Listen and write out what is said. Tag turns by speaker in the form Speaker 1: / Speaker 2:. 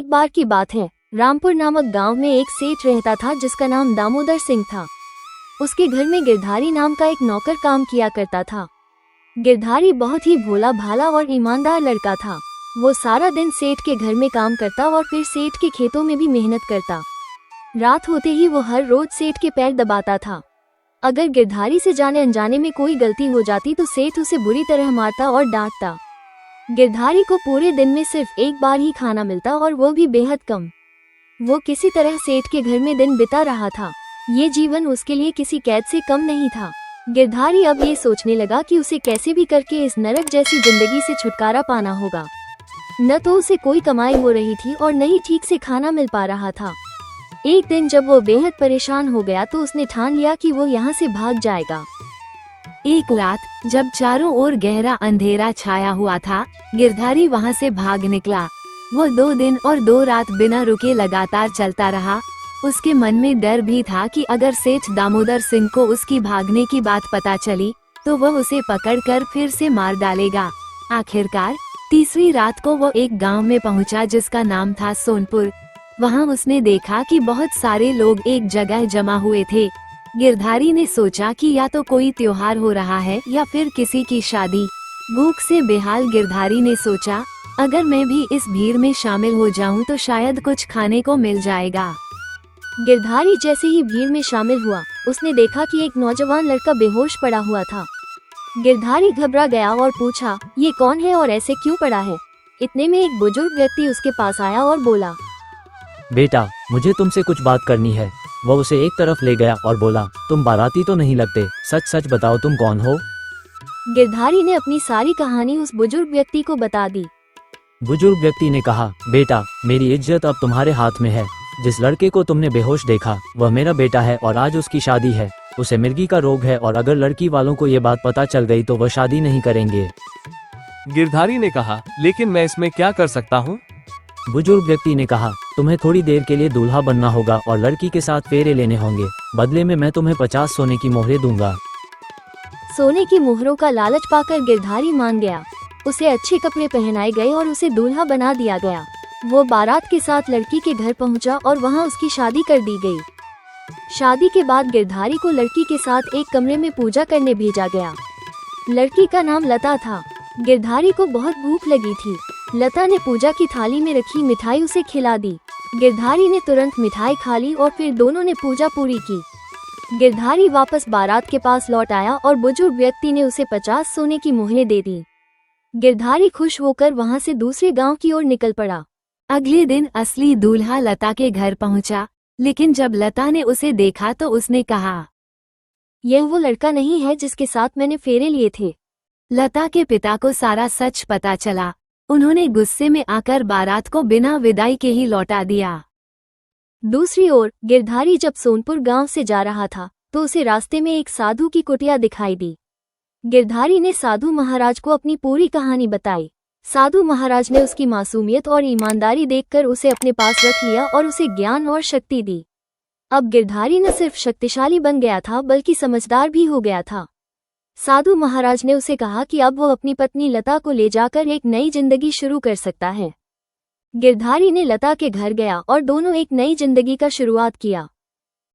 Speaker 1: बार की बात है। रामपुर नामक गांव में एक सेठ रहता था जिसका नाम दामोदर सिंह था। उसके घर में गिरधारी नाम का एक नौकर काम किया करता था। गिरधारी बहुत ही भोला भाला और ईमानदार लड़का था। वो सारा दिन सेठ के घर में काम करता और फिर सेठ के खेतों में भी मेहनत करता। रात होते ही वो हर रोज सेठ के पैर दबाता था। अगर गिरधारी से जाने अनजाने में कोई गलती हो जाती तो सेठ उसे बुरी तरह मारता और डांटता। गिरधारी को पूरे दिन में सिर्फ एक बार ही खाना मिलता और वो भी बेहद कम। वो किसी तरह सेठ के घर में दिन बिता रहा था। ये जीवन उसके लिए किसी कैद से कम नहीं था। गिरधारी अब ये सोचने लगा कि उसे कैसे भी करके इस नरक जैसी जिंदगी से छुटकारा पाना होगा। न तो उसे कोई कमाई हो रही थी और न ही ठीक से खाना मिल पा रहा था। एक दिन जब वो बेहद परेशान हो गया तो उसने ठान लिया कि वो यहाँ से भाग जाएगा।
Speaker 2: एक रात जब चारों ओर गहरा अंधेरा छाया हुआ था, गिरधारी वहाँ से भाग निकला। वो 2 दिन और 2 रात बिना रुके लगातार चलता रहा। उसके मन में डर भी था कि अगर सेठ दामोदर सिंह को उसकी भागने की बात पता चली तो वह उसे पकड़कर फिर से मार डालेगा। आखिरकार तीसरी रात को वो एक गांव में पहुंचा जिसका नाम था सोनपुर। वहां उसने देखा कि बहुत सारे लोग एक जगह जमा हुए थे। गिरधारी ने सोचा कि या तो कोई त्योहार हो रहा है या फिर किसी की शादी। भूख से बेहाल गिरधारी ने सोचा, अगर मैं भी इस भीड़ में शामिल हो जाऊं तो शायद कुछ खाने को मिल जाएगा।
Speaker 1: गिरधारी जैसे ही भीड़ में शामिल हुआ, उसने देखा कि एक नौजवान लड़का बेहोश पड़ा हुआ था। गिरधारी घबरा गया और पूछा, ये कौन है और ऐसे क्यों पड़ा है? इतने में एक बुजुर्ग व्यक्ति उसके पास आया और बोला,
Speaker 3: बेटा, मुझे तुमसे कुछ बात करनी है। वह उसे एक तरफ ले गया और बोला, तुम बाराती तो नहीं लगते, सच सच बताओ तुम कौन हो?
Speaker 1: गिरधारी ने अपनी सारी कहानी उस बुजुर्ग व्यक्ति को बता दी।
Speaker 3: बुजुर्ग व्यक्ति ने कहा, बेटा, मेरी इज्जत अब तुम्हारे हाथ में है। जिस लड़के को तुमने बेहोश देखा वह मेरा बेटा है और आज उसकी शादी है। उसे मिर्गी का रोग है और अगर लड़की वालों को ये बात पता चल गई तो वह शादी नहीं करेंगे।
Speaker 4: गिरधारी ने कहा, लेकिन मैं इसमें क्या कर सकता हूँ?
Speaker 3: बुजुर्ग व्यक्ति ने कहा, तुम्हें थोड़ी देर के लिए दूल्हा बनना होगा और लड़की के साथ फेरे लेने होंगे। बदले में मैं तुम्हें 50 सोने की मोहरें दूंगा।
Speaker 1: सोने की मोहरों का लालच पाकर गिरधारी मान गया। उसे अच्छे कपड़े पहनाए गए और उसे दूल्हा बना दिया गया। वो बारात के साथ लड़की के घर पहुंचा और वहां उसकी शादी कर दी गई। शादी के बाद गिरधारी को लड़की के साथ एक कमरे में पूजा करने भेजा गया। लड़की का नाम लता था। गिरधारी को बहुत भूख लगी थी। लता ने पूजा की थाली में रखी मिठाई उसे खिला दी। गिरधारी ने तुरंत मिठाई खा ली और फिर दोनों ने पूजा पूरी की। गिरधारी वापस बारात के पास लौट आया और बुजुर्ग व्यक्ति ने उसे 50 सोने की मोहरें दे दी। गिरधारी खुश होकर वहां से दूसरे गांव की ओर निकल पड़ा।
Speaker 2: अगले दिन असली दूल्हा लता के घर पहुंचा, लेकिन जब लता ने उसे देखा तो उसने कहा,
Speaker 1: यह वो लड़का नहीं है जिसके साथ मैंने फेरे लिए थे।
Speaker 2: लता के पिता को सारा सच पता चला। उन्होंने गुस्से में आकर बारात को बिना विदाई के ही लौटा दिया।
Speaker 1: दूसरी ओर गिरधारी जब सोनपुर गांव से जा रहा था तो उसे रास्ते में एक साधु की कुटिया दिखाई दी। गिरधारी ने साधु महाराज को अपनी पूरी कहानी बताई। साधु महाराज ने उसकी मासूमियत और ईमानदारी देखकर उसे अपने पास रख लिया और उसे ज्ञान और शक्ति दी। अब गिरधारी न सिर्फ शक्तिशाली बन गया था बल्कि समझदार भी हो गया था। साधु महाराज ने उसे कहा कि अब वो अपनी पत्नी लता को ले जाकर एक नई जिंदगी शुरू कर सकता है। गिरधारी ने लता के घर गया और दोनों एक नई जिंदगी का शुरुआत किया।